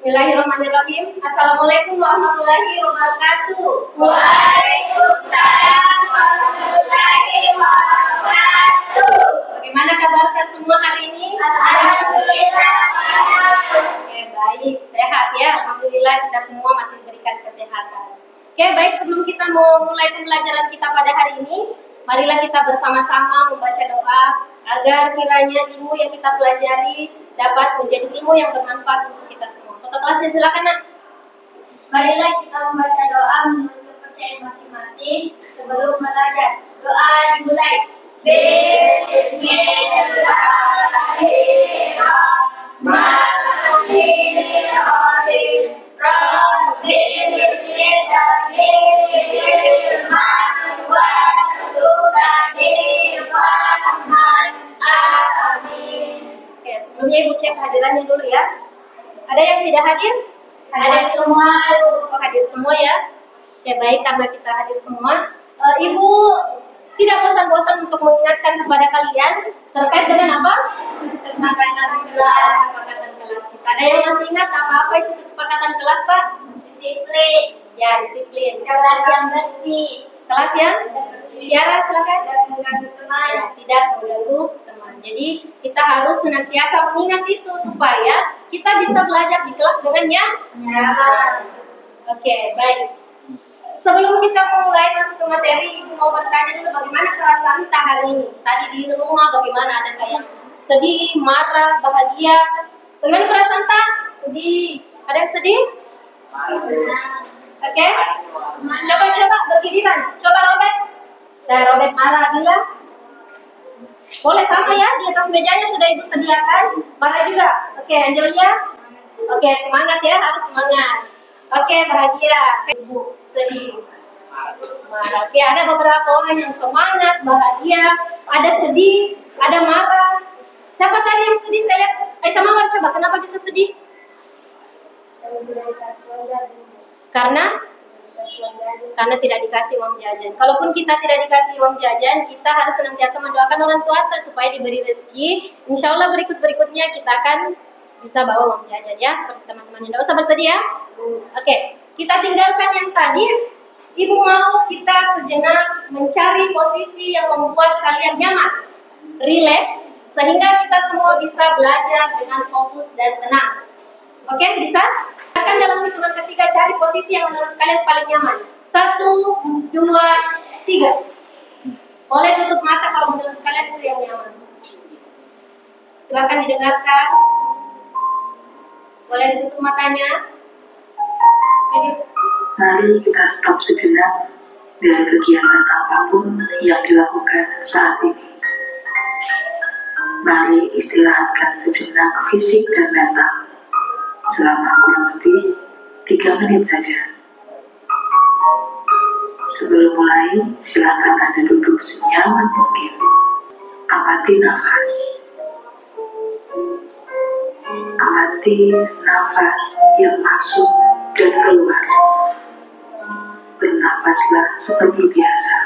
Bismillahirrahmanirrahim. Assalamualaikum warahmatullahi wabarakatuh. Waalaikumsalam warahmatullahi wabarakatuh. Bagaimana kabar semua hari ini? Alhamdulillah. Oke, baik, sehat ya. Alhamdulillah kita semua masih diberikan kesehatan. Oke, baik, sebelum kita mau mulai pembelajaran kita pada hari ini, marilah kita bersama-sama membaca doa agar kiranya ilmu yang kita pelajari dapat menjadi ilmu yang bermanfaat untuk kita semua. Foto kelasnya silakan, Nak. Marilah kita membaca doa menurut kepercayaan masing-masing sebelum belajar. Doa dimulai. Bismillahirrahmanirrahim. Rabbil izzati ilman warzuqni fahman. Amin. Oke, sebelumnya Ibu cek kehadirannya dulu ya. Ada yang tidak hadir? Hadir semua. Oh, hadir semua ya. Oke, baik, karena kita hadir semua, Ibu tidak bosan-bosan untuk mengingatkan kepada kalian terkait dengan apa? Kesepakatan kelas. Kesepakatan kelas kita. Ada yang masih ingat apa-apa itu kesepakatan kelas, Pak? Disiplin. Ya, disiplin. Kelas yang bersih. Kelas yang Bersih. Tiara, silakan. Tidak mengganggu teman. Ya, tidak mengganggu teman. Jadi kita harus senantiasa mengingat itu supaya kita bisa belajar di kelas dengan Nyaman. Oke, baik. Sebelum kita mulai masuk ke materi, Ibu mau bertanya dulu bagaimana perasaan kita hari ini. Tadi di rumah bagaimana, ada kayak sedih, marah, bahagia. Bagaimana perasaan tak? Sedih. Ada yang sedih? Oke. Coba bergiliran. Coba Robert. Nah, Robert marah gila. Boleh sama ya, di atas mejanya sudah Ibu sediakan. Marah juga. Oke, Angelia. Oke, semangat ya, harus semangat. Oke, bahagia. Ibu sedih. Marah. Oke, ada beberapa orang yang semangat, bahagia, ada sedih, ada marah. Siapa tadi yang sedih? Saya lihat. Aisyah Mawar, coba kenapa bisa sedih? Karena tidak dikasih uang jajan. Kalaupun kita tidak dikasih uang jajan, kita harus senantiasa mendoakan orang tua supaya diberi rezeki. Insya Allah berikutnya kita akan bisa bawa uang jajan ya, seperti teman-teman. Tidak usah bersedih ya. Oke, kita tinggalkan yang tadi. Ibu mau kita sejenak mencari posisi yang membuat kalian nyaman, rileks, sehingga kita semua bisa belajar dengan fokus dan tenang. Oke, bisa? Akan dalam hitungan ketiga cari posisi yang menurut kalian paling nyaman. 1, 2, 3. Boleh tutup mata kalau menurut kalian itu yang nyaman. Silakan didengarkan. Boleh ditutup matanya. Mari kita stop sejenak dari kegiatan apapun yang dilakukan saat ini. Mari istirahatkan sejenak fisik dan mental selama kurang lebih 3 menit saja. Sebelum mulai, silakan Anda duduk senyaman mungkin. Amati nafas. Amati nafas yang masuk dan keluar. Bernafaslah seperti biasa.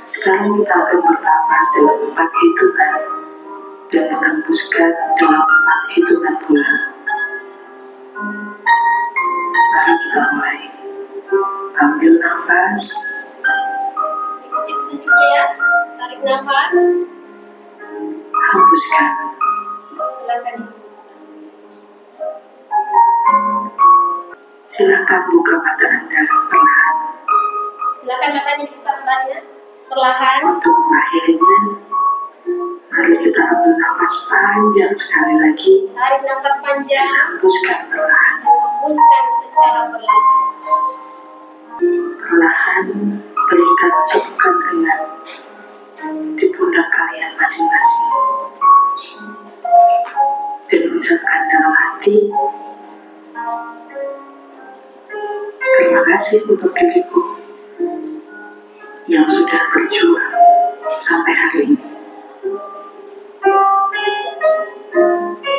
Sekarang kita akan bernafas dalam 4 hitungan dan menghembuskan dalam 4 hitungan pula. Mari kita mulai. Ambil nafas. Ikuti petunjuknya ya. Tarik nafas. Hembuskan. Silakan dihembuskan. Silakan buka mata Anda perlahan. Silakan matanya dibuka kembali ya. Perlahan. Untuk mengakhirinya, mari kita ambil nafas panjang sekali lagi. Tarik nafas panjang. Hembuskan perlahan. Dan hembuskan secara perlahan. Perlahan berikan tepukan ringan di pundak kalian masing-masing. Dan ucapkan dalam hati, terima kasih untuk diriku yang sudah berjuang sampai hari ini.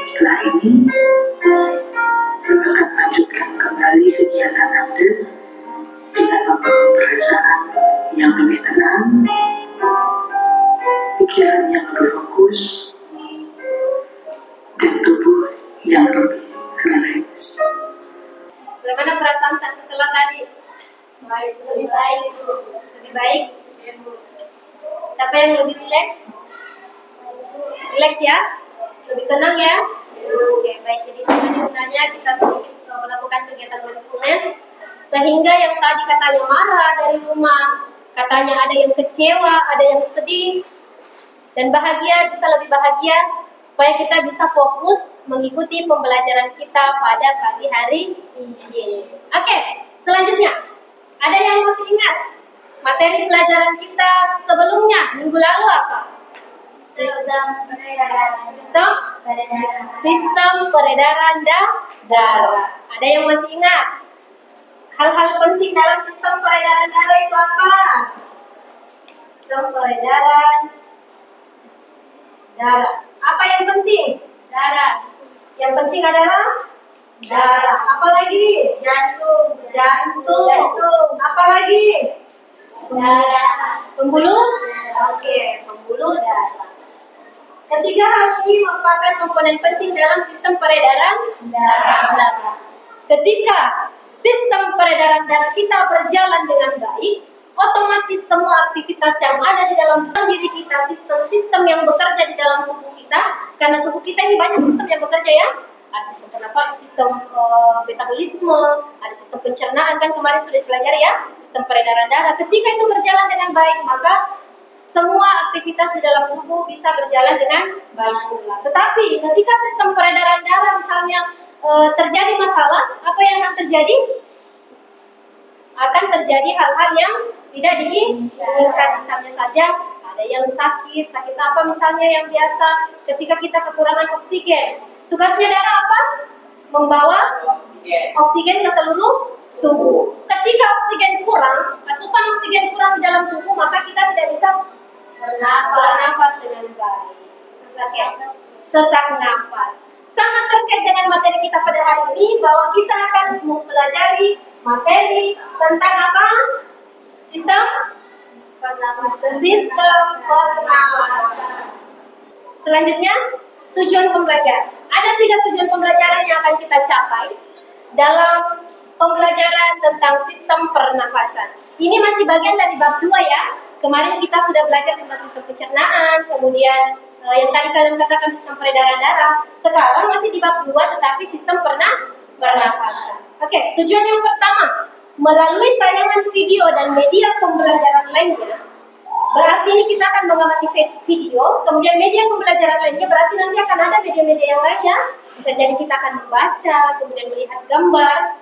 Setelah ini, silakan lanjutkan kembali kegiatan Anda dengan membangun perasaan yang lebih tenang, pikiran yang lebih fokus, dan tubuh yang lebih rileks. Bagaimana perasaan tak setelah tadi? Lebih baik. Lebih baik? Siapa yang lebih rileks? Rileks ya? Lebih tenang ya? Oke, baik. Jadi gunanya kita sedikit melakukan kegiatan mindfulness sehingga yang tadi katanya marah dari rumah, katanya ada yang kecewa, ada yang sedih dan bahagia, bisa lebih bahagia supaya kita bisa fokus mengikuti pembelajaran kita pada pagi hari ini. Oke, selanjutnya ada yang masih ingat materi pelajaran kita sebelumnya minggu lalu apa? Sistem peredaran darah. Ada yang masih ingat? Hal-hal penting dalam sistem peredaran darah itu apa? Sistem peredaran darah. Apa yang penting? Darah. Yang penting adalah darah. Apa lagi? Jantung. Apa lagi? Darah. Pembuluh? Oke, pembuluh darah. Ketiga hal ini merupakan komponen penting dalam sistem peredaran darah. Ketika sistem peredaran darah kita berjalan dengan baik, otomatis semua aktivitas yang ada di dalam diri kita, sistem-sistem yang bekerja di dalam tubuh kita, karena tubuh kita ini banyak sistem yang bekerja ya. Ada sistem pernafasan, sistem metabolisme, ada sistem pencernaan, kan kemarin sudah dipelajari ya, sistem peredaran darah. Ketika itu berjalan dengan baik, maka semua aktivitas di dalam tubuh bisa berjalan dengan baik pula. Tetapi ketika sistem peredaran darah misalnya terjadi masalah, apa yang akan terjadi? Akan terjadi hal-hal yang tidak diinginkan. Misalnya saja ada yang sakit apa misalnya yang biasa ketika kita kekurangan oksigen. Tugasnya darah apa? Membawa oksigen ke seluruh tubuh. Ketika oksigen kurang, asupan oksigen kurang di dalam tubuh, maka kita tidak bisa bernafas dengan baik. Sesak nafas. Sangat terkait dengan materi kita pada hari ini bahwa kita akan mempelajari materi tentang apa? Sistem pernafasan. Selanjutnya, tujuan pembelajaran. Ada 3 tujuan pembelajaran yang akan kita capai dalam pembelajaran tentang sistem pernafasan. Ini masih bagian dari bab 2 ya. Kemarin kita sudah belajar tentang sistem pencernaan, kemudian yang tadi kalian katakan sistem peredaran darah. Sekarang masih di bab 2 tetapi sistem pernafasan. Oke, tujuan yang pertama, melalui tayangan video dan media pembelajaran lainnya. Berarti ini kita akan mengamati video, kemudian media pembelajaran lainnya berarti nanti akan ada media-media yang lainnya. Bisa jadi kita akan membaca, kemudian melihat gambar.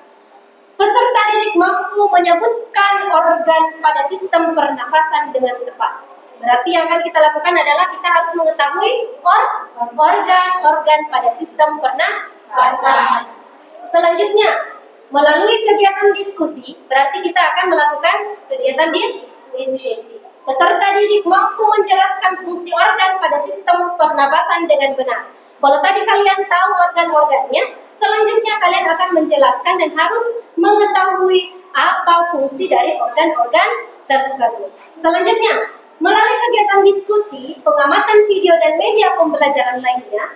Peserta didik mampu menyebutkan organ pada sistem pernafasan dengan tepat. Berarti yang akan kita lakukan adalah kita harus mengetahui organ-organ pada sistem pernafasan. Selanjutnya, melalui kegiatan diskusi, berarti kita akan melakukan kegiatan diskusi. Peserta didik mampu menjelaskan fungsi organ pada sistem pernapasan dengan benar. Kalau tadi kalian tahu organ-organnya, selanjutnya kalian akan menjelaskan dan harus mengetahui apa fungsi dari organ-organ tersebut. Selanjutnya, melalui kegiatan diskusi, pengamatan video dan media pembelajaran lainnya,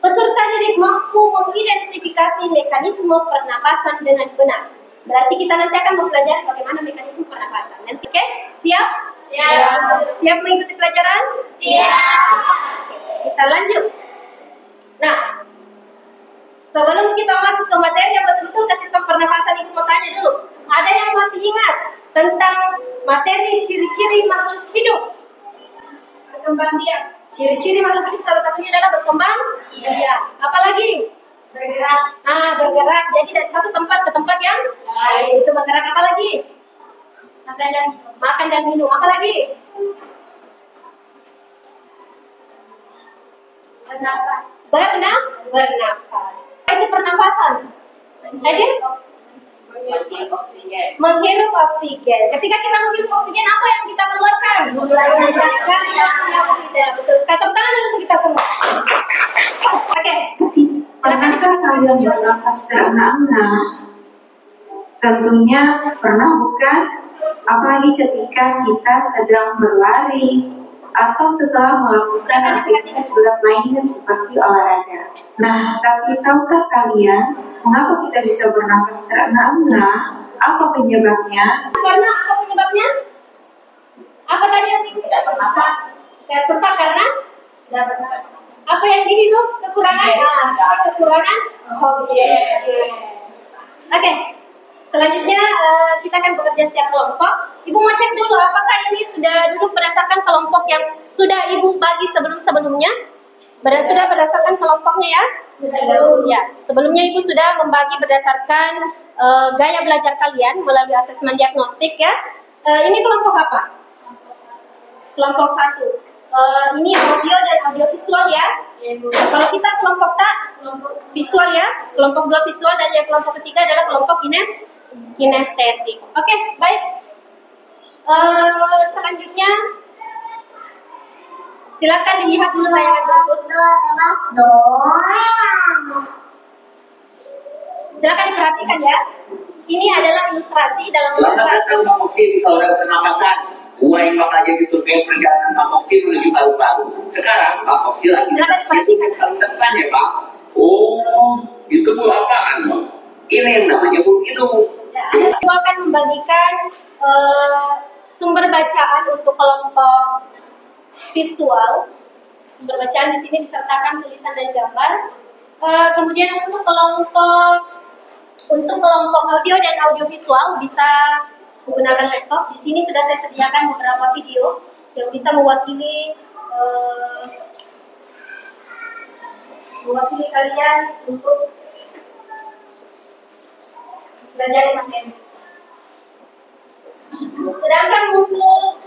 peserta didik mampu mengidentifikasi mekanisme pernapasan dengan benar. Berarti kita nanti akan mempelajari bagaimana mekanisme pernapasan. Nanti, oke? Siap? Siap mengikuti pelajaran? Siap. Kita lanjut. Nah, sebelum kita masuk ke materi yang betul-betul ke sistem pernafasan, Ibu mau tanya dulu. Ada yang masih ingat tentang materi ciri-ciri makhluk hidup? Berkembang biak. Ciri-ciri makhluk hidup salah satunya adalah berkembang biak. Apalagi? Bergerak. Bergerak. Jadi dari satu tempat ke tempat yang lain. Itu bergerak. Apa lagi? Makan dan minum. Apa lagi? Bernafas. Itu pernafasan. Jadi menghirup oksigen. Ketika kita menghirup oksigen, apa yang kita keluarkan? Karbon dioksida. Betul. Tepuk tangan dulu kita semua. Oke. Pernahkah kalian bernafas karena enggak? Tentunya pernah, bukan? Apalagi ketika kita sedang berlari, atau setelah melakukan aktivitas berat lainnya seperti olahraga. Nah, tapi tahukah kalian mengapa kita bisa bernafas karena enggak? Apa penyebabnya? Karena apa penyebabnya? Apa tadi yang tidak bernafas? Tidak sesak karena tidak bernafas. Apa yang dihirup? Kekurangan? Kekurangan oksigen. Oke. Selanjutnya kita akan bekerja secara kelompok. Ibu mau cek dulu apakah ini sudah duduk berdasarkan kelompok yang sudah Ibu bagi sebelum-sebelumnya? Sudah berdasarkan kelompoknya ya? Ya. Sebelumnya Ibu sudah membagi berdasarkan gaya belajar kalian melalui asesmen diagnostik ya. Ini kelompok apa? Kelompok 1. Ini audio dan audio visual ya. Kalau kita kelompok visual ya, kelompok 2 visual dan yang kelompok ketiga adalah kelompok kinestetik. Oke, baik. Selanjutnya silakan dilihat dulu tayangan berikut. Silakan diperhatikan ya. Ini adalah ilustrasi dalam Selamat datang Pak Moksi di saluran pernapasan. Gua yang bakal jadi turun perjalanan Pak Moksi menuju paru-paru. Sekarang Pak Moksi lagi di tahun depan ya Pak. Oh, itu bu apaan Bang? Ini yang namanya bu itu. Aku akan membagikan sumber bacaan untuk kelompok visual. Sumber bacaan di sini disertakan tulisan dan gambar. Kemudian untuk kelompok audio dan audio visual bisa menggunakan laptop. Di sini sudah saya sediakan beberapa video yang bisa mewakili kalian untuk belajar materi. Sedangkan untuk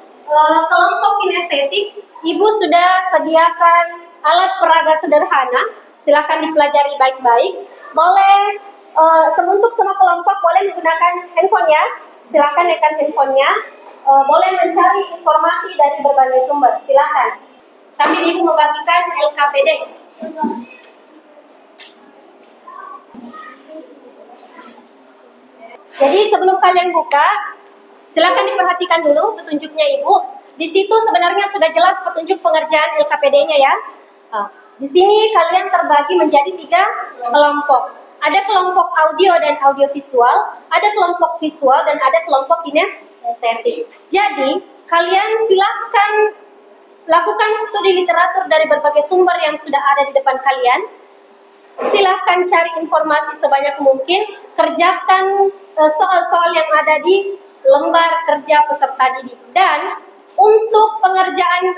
kelompok kinestetik, Ibu sudah sediakan alat peraga sederhana. Silakan dipelajari baik-baik. Boleh untuk semua kelompok boleh menggunakan handphone ya. Silakan naikkan handphonenya. Boleh mencari informasi dari berbagai sumber. Silakan. Sambil Ibu membagikan LKPD. Jadi sebelum kalian buka, silakan diperhatikan dulu petunjuknya Ibu. Di situ sebenarnya sudah jelas petunjuk pengerjaan LKPD-nya ya. Di sini kalian terbagi menjadi 3 kelompok. Ada kelompok audio dan audio visual, ada kelompok visual dan ada kelompok kinestetik. Jadi kalian silakan lakukan studi literatur dari berbagai sumber yang sudah ada di depan kalian. Silahkan cari informasi sebanyak mungkin, kerjakan soal-soal yang ada di lembar kerja peserta didik. Dan untuk pengerjaan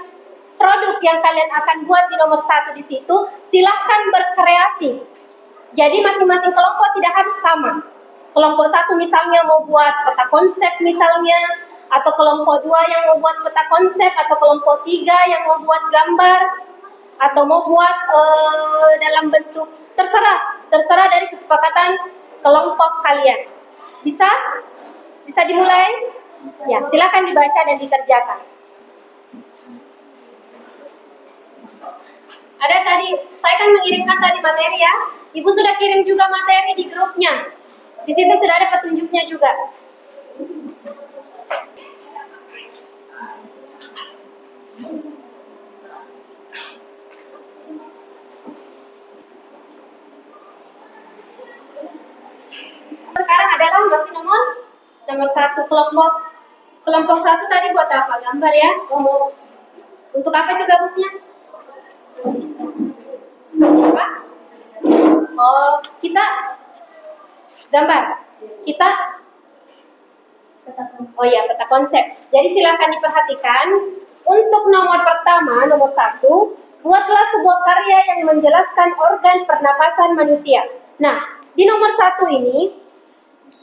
produk yang kalian akan buat di nomor 1 di situ, silahkan berkreasi. Jadi masing-masing kelompok tidak harus sama. Kelompok 1 misalnya mau buat peta konsep misalnya, atau kelompok 2 yang mau buat peta konsep, atau kelompok 3 yang mau buat gambar, atau mau buat dalam bentuk terserah dari kesepakatan kelompok kalian. Bisa dimulai? Ya, silakan dibaca dan dikerjakan. Ada tadi, saya kan mengirimkan tadi materi ya. Ibu sudah kirim juga materi di grupnya. Di situ sudah ada petunjuknya juga. Sekarang adalah masih nomor 1 kelompok 1 tadi buat apa? Gambar ya. Untuk apa itu gabusnya? Apa? Kita gambar. Peta konsep. Jadi silakan diperhatikan. Untuk nomor pertama, nomor 1, buatlah sebuah karya yang menjelaskan organ pernapasan manusia. Nah, di nomor 1 ini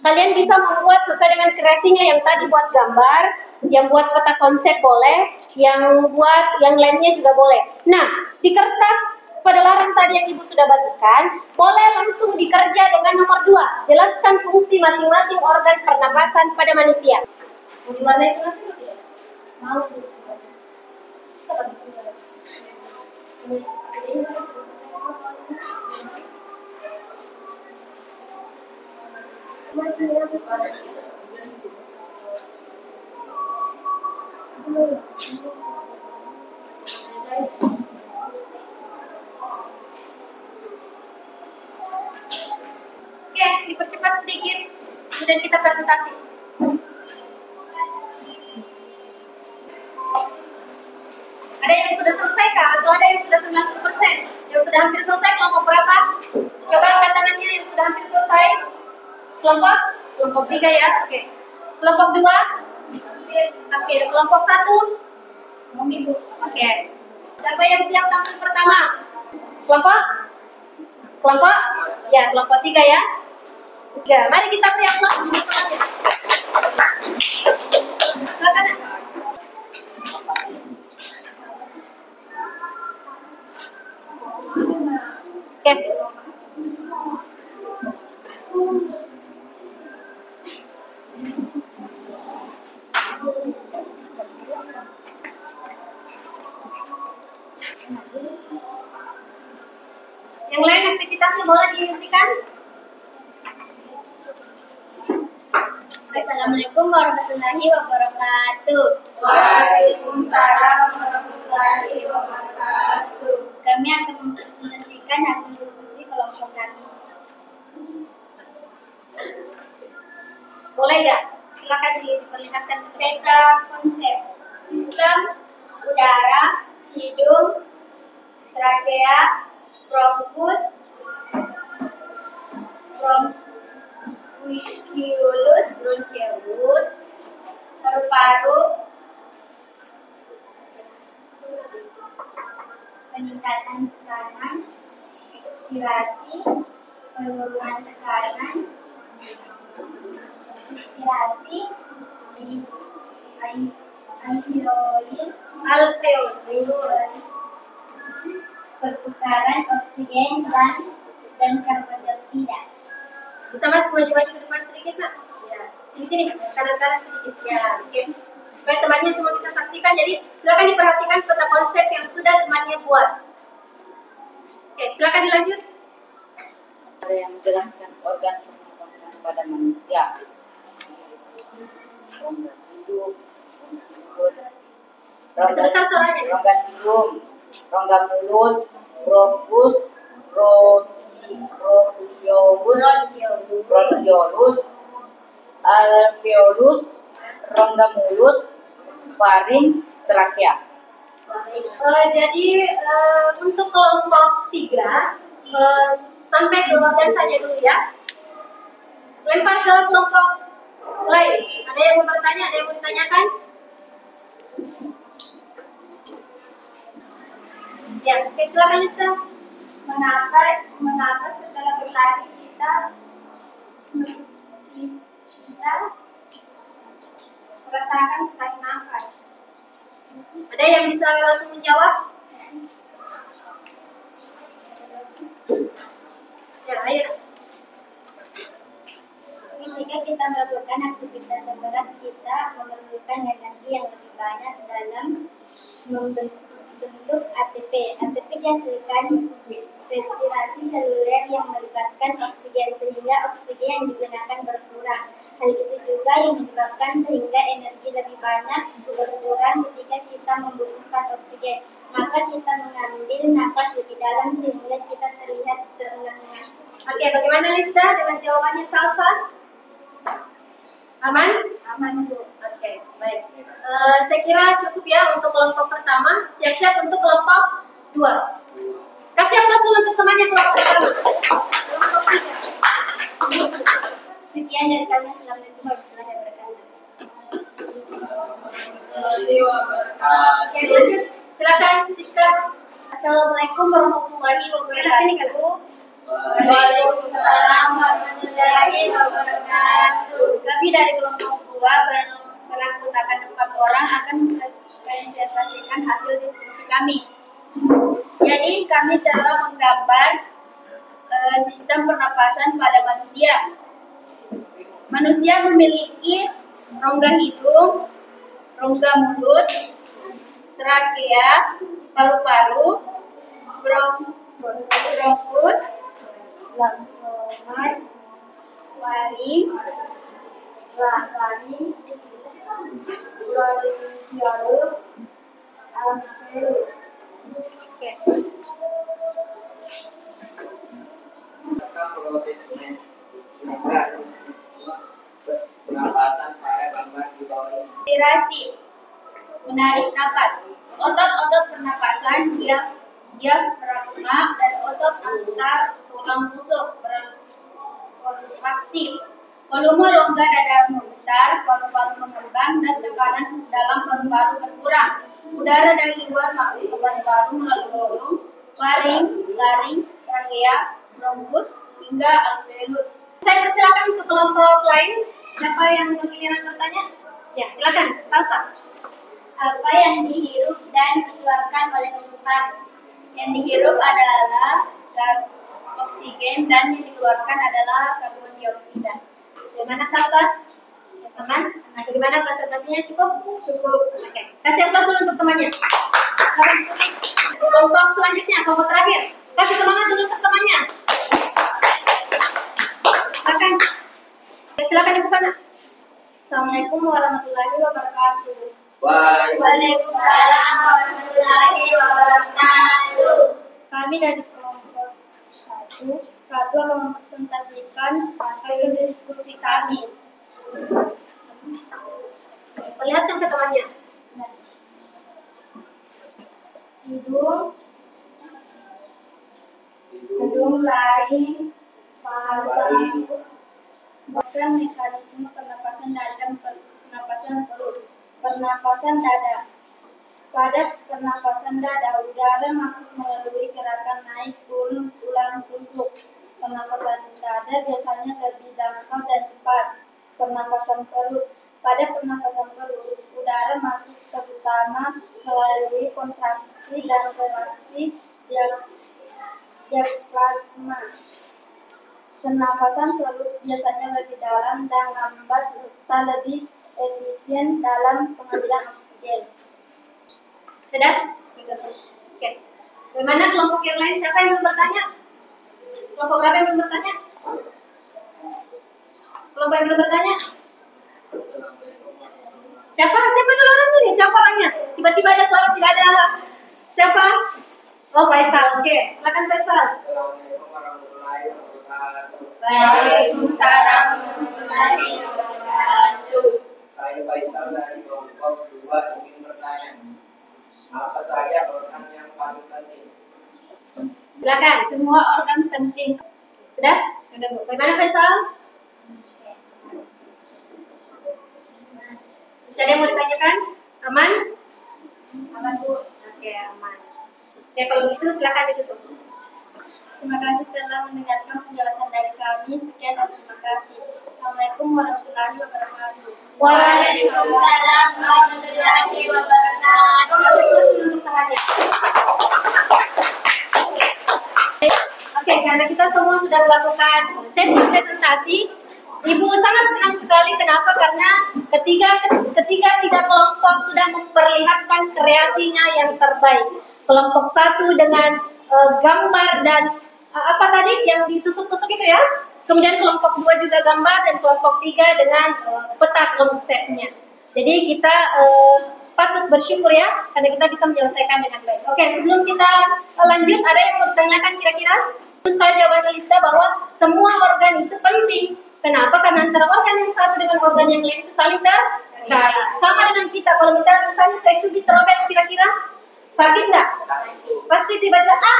kalian bisa membuat sesuai dengan kreasinya, yang tadi buat gambar, yang buat peta konsep boleh, yang lainnya juga boleh. Nah, di kertas pada larang tadi yang Ibu sudah bagikan, boleh langsung dikerja dengan nomor 2. Jelaskan fungsi masing-masing organ pernapasan pada manusia. Mau diwarnai itu nanti tidak? Mau. Bisa bagi tugas. Oke, dipercepat sedikit. Sudah kita presentasi. Ada yang sudah selesai kah? Atau ada yang sudah 90%? Yang sudah hampir selesai kelompok berapa? Coba angkat tangannya yang sudah hampir selesai. Kelompok 3 ya, oke. Kelompok 2? Hampir. Kelompok 1? Oke. Siapa yang siap tampil pertama? Kelompok? Ya, kelompok 3 ya. Oke, mari kita beri aplaus untuk semuanya. Silakan. Oke. Yang lain aktivitasnya boleh dihentikan. Assalamualaikum warahmatullahi wabarakatuh. Waalaikumsalam warahmatullahi wabarakatuh. Kami akan mempresentasikan hasil diskusi kelompok kami. Boleh ya? Silakan diperlihatkan. Peta konsep sistem udara, hidung, trakea, bronkus, bronkiolus, paru-paru, peningkatan tekanan, ekspirasi, penurunan tekanan, inspirasi, alveolus, pertukaran oksigen dan karbon dioksida. Bisa mas maju-maju ke depan sedikit nak? Ya. Sini kanan-kanan sedikit ya. Oke. Supaya temannya semua bisa saksikan. Jadi silakan diperhatikan peta konsep yang sudah temannya buat. Oke, silakan dilanjut. Ada yang menjelaskan organ pernapasan pada manusia. Rongga hidung, Sebesar suaranya. rongga hidung, rongga mulut, bronkus, bronkiolus, alveolus, rongga mulut, faring, trakea. Jadi untuk kelompok 3 sampai ke organ saja dulu ya. Lempar ke kelompok lain. Ada yang mau bertanya? Ada yang mau ditanyakan? Ya, oke, silakan Lista. Mengapa setelah berlari kita merasakan sesak nafas? Ada yang bisa langsung menjawab? Ya, ayo. Ketika kita melakukan aktivitas berat, kita memerlukan energi yang lebih banyak dalam membentuk ATP. ATP dihasilkan respirasi seluler yang melibatkan oksigen, sehingga oksigen yang digunakan berkurang. Hal itu juga yang menyebabkan sehingga energi lebih banyak berkurang ketika kita membutuhkan oksigen. Maka kita mengambil nafas lebih dalam sehingga kita terlihat terengah-engah. Oke, bagaimana Lista dengan jawabannya Salsa? Aman? Aman, Bu. Oke, baik. Saya kira cukup ya untuk kelompok pertama. Siap-siap untuk kelompok 2. Kasih aplaus dulu untuk temannya kelompok pertama. Kelompok 3. Sekian dari kami. Assalamualaikum warahmatullahi wabarakatuh. Oke, lanjut. Silakan, Sister. Assalamualaikum warahmatullahi wabarakatuh. Waalaikumsalam warahmatullahi wabarakatuh. Kami dari kelompok 2 beranggotakan 4 orang akan mempresentasikan hasil diskusi kami. Jadi kami telah menggambar sistem pernapasan pada manusia. Manusia memiliki rongga hidung, rongga mulut, trakea, paru-paru, bronkus, langkoma, waring, bronkiolus, alveolus. Oke. Prosesnya Pernapasan pada gambar di bawah ini. Respirasi, menarik napas. Otot-otot pernapasan diafragma dan otot antar tulang rusuk berkontraksi. Volume rongga dada membesar, paru-paru mengembang, dan tekanan dalam paru-paru berkurang. Udara dari luar masuk ke paru-paru melalui hidung, laring, trachea, bronkus, hingga alveolus. Saya persilakan untuk kelompok lain. Siapa yang bergiliran bertanya? Ya, silakan. Salsa. Apa yang dihirup dan dikeluarkan oleh tubuhan? Yang dihirup adalah gas oksigen dan yang dikeluarkan adalah karbon dioksida. Bagaimana Salsa? Aman? Nah, bagaimana presentasinya? Cukup? Cukup. Oke. Kasih aplaus dulu untuk temannya. Kelompok selanjutnya, kelompok terakhir. Kasih semangat dulu untuk temannya. Silakan. Silakan Ibu Kana. Assalamualaikum warahmatullahi wabarakatuh. Waalaikumsalam warahmatullahi wabarakatuh. Kami dari kelompok satu akan mempresentasikan hasil diskusi kami. Perlihatkan ke temannya. Hidung, laring, paru, bahkan mekanisme pernapasan dada dan pernapasan perut. Pernapasan dada. Pada pernapasan dada, udara masuk melalui gerakan naik turun tulang rusuk. Pernapasan dada biasanya lebih dangkal dan cepat. Pernapasan perut. Pada pernapasan perut, udara masuk terutama melalui kontraksi dan relaksi diafragma. Pernapasan perut biasanya lebih dalam dan lambat serta lebih efisien dalam pengambilan oksigen. Sudah? Oke. Bagaimana kelompok yang lain? Siapa yang belum bertanya? Kelompok berapa yang belum bertanya? Kelompok yang belum bertanya? Siapa? Siapa dulu orangnya nih? Siapa orangnya? Tiba-tiba ada suara tidak ada. Siapa? Oh, Faisal. Oke. Silakan Faisal. Waalaikumsalam warahmatullahi wabarakatuh. Saya Faisal dari kelompok 2 ingin bertanya, apa saja organ yang paling penting? Silakan. Semua organ penting. Sudah? Sudah, Bu. Bagaimana Faisal? Bisa ada yang mau ditanyakan? Aman? Aman, Bu. Oke, aman. Oke, kalau begitu silakan ditutup. Terima kasih telah mendengarkan penjelasan dari kami. Sekian dan terima kasih. Assalamualaikum warahmatullahi wabarakatuh. Waalaikumsalam warahmatullahi wabarakatuh. Untuk temannya. Oke, karena kita semua sudah melakukan sesi presentasi, Ibu sangat senang sekali. Kenapa? Karena ketika tiga kelompok sudah memperlihatkan kreasinya yang terbaik. Kelompok 1 dengan gambar dan apa tadi yang ditusuk-tusuk itu ya. Kemudian kelompok 2 juga gambar dan kelompok 3 dengan peta konsepnya. Jadi kita patut bersyukur ya karena kita bisa menyelesaikan dengan baik. Oke, sebelum kita lanjut, ada yang mau ditanyakan kira-kira? Ustaz jawaban Lista bahwa semua organ itu penting. Kenapa? Karena antara organ yang satu dengan organ yang lain itu saling terkait. Sama dengan kita, kalau misalnya saya cubit robek kira-kira sakit nggak? Pasti tiba-tiba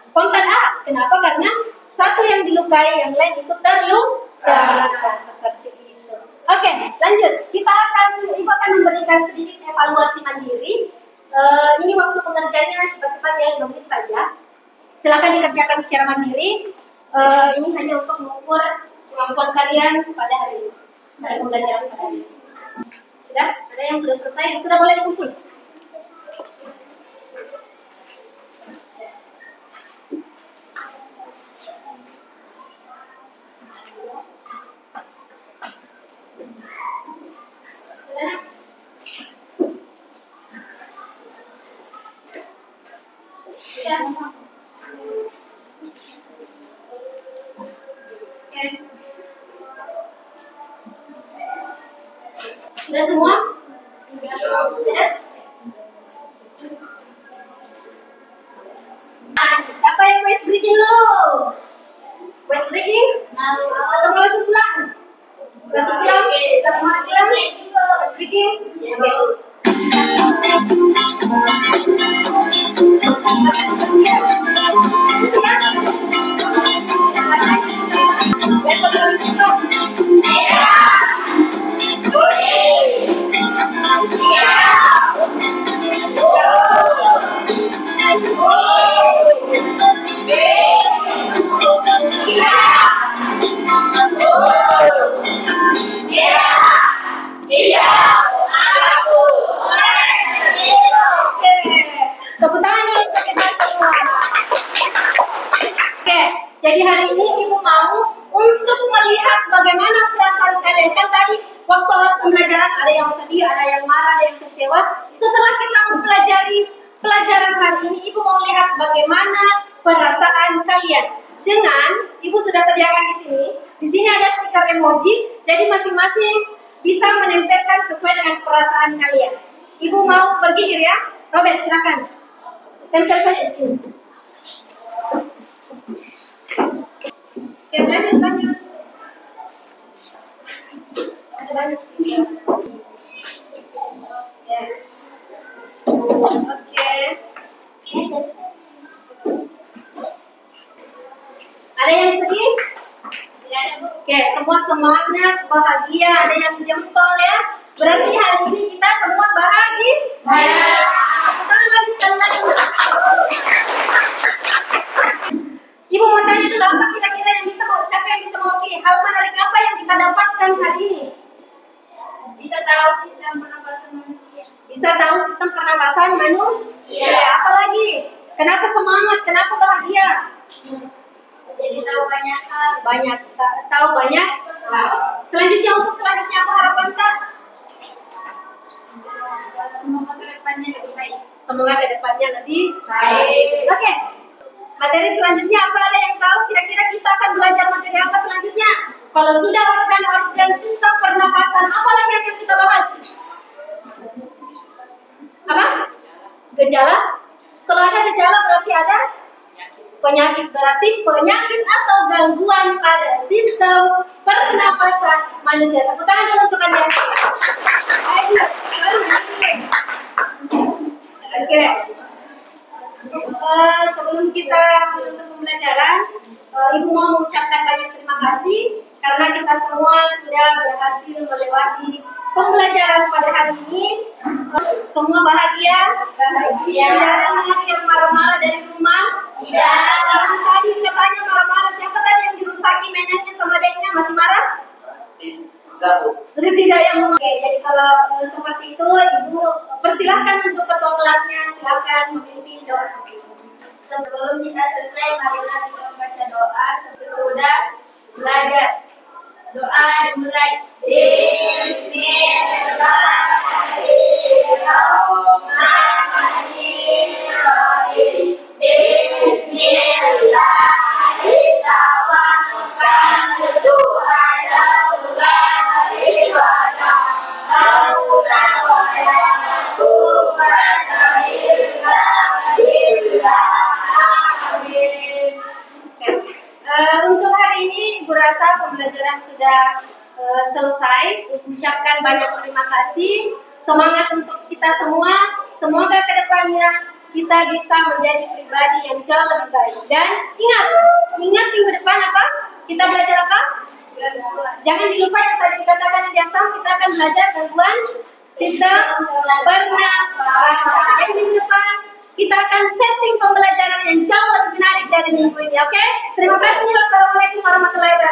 spontan Kenapa? Karena satu yang dilukai, yang lain ikut terluka. Seperti itu. Oke, lanjut. Ibu akan memberikan sedikit evaluasi mandiri. Ini waktu pengerjaannya cepat-cepat ya, 5 menit saja. Silakan dikerjakan secara mandiri. Ini hanya untuk mengukur kemampuan kalian pada hari ini, pada pembelajaran pada hari ini. Sudah? Ada yang sudah selesai? Sudah boleh dikumpul? Sudah semua? Sudah? Siapa yang mau breathing dulu? West breaking? Atau mau langsung pulang? Langsung pulang? Atau mau pulang? West breaking? Tepuk tangan dulu untuk kita semua. Oke, jadi hari ini Ibu mau untuk melihat bagaimana perasaan kalian. Kan tadi waktu awal pembelajaran ada yang sedih, ada yang marah, ada yang kecewa. Setelah kita mempelajari pelajaran hari ini, Ibu mau lihat bagaimana perasaan kalian. Dengan Ibu sudah sediakan di sini. Di sini ada stiker emoji, jadi masing-masing bisa menempelkan sesuai dengan perasaan kalian. Ibu mau pergi ya? Robert, silakan. Tempel saja di sini. Oke, lanjut. Ada banyak stiker. Oke. Ada yang sedih? Oke, semua semangat, bahagia, ada yang jempol ya. Berarti hari ini kita semua bahagia. Kita lagi sekali. Ibu mau tanya dulu, apa kira-kira yang bisa siapa yang bisa mewakili hal menarik apa yang kita dapatkan hari ini? Bisa tahu sistem pernapasan manusia. Bisa tahu sistem pernapasan manusia. Apalagi? Kenapa semangat? Kenapa bahagia? Jadi tahu banyak hal. Tahu banyak. Selanjutnya apa harapan tak? Semoga kedepannya lebih baik. Semoga kedepannya lebih baik. Oke. Materi selanjutnya apa, ada yang tahu? Kira-kira kita akan belajar materi apa selanjutnya? Kalau sudah organ-organ sistem pernapasan, apa lagi yang akan kita bahas? Apa? Gejala? Kalau ada gejala berarti ada penyakit, berarti penyakit atau gangguan pada sistem pernapasan manusia. Tepuk tangan dulu untuk Anda. Oke. Sebelum kita menutup pembelajaran, Ibu mau mengucapkan banyak terima kasih karena kita semua sudah berhasil melewati pembelajaran pada hari ini. Semua bahagia? Tidak ada yang marah-marah dari rumah? Tidak. Tadi katanya marah-marah. Siapa tadi yang dirusaki mainannya sama adiknya? Masih marah? Sudah tidak yang mau. Oke, jadi kalau seperti itu, Ibu persilahkan untuk ketua kelasnya, silakan memimpin doa. Sebelum kita selesai, marilah kita membaca doa sesudah belajar. Doa dimulai. Bismillahirrahmanirrahim. Bismillahirrahmanirrahim. Untuk hari ini, Ibu rasa pembelajaran sudah selesai. Ucapkan banyak terima kasih. Semangat untuk kita semua. Semoga kedepannya kita bisa menjadi pribadi yang jauh lebih baik. Dan ingat minggu depan apa? Kita belajar apa? Jangan dilupa yang tadi dikatakan di asam, kita akan belajar gangguan sistem pernapasan. Jadi minggu depan kita akan setting pembelajaran yang jauh lebih menarik dari minggu ini, oke? Terima kasih. Wassalamualaikum warahmatullahi wabarakatuh.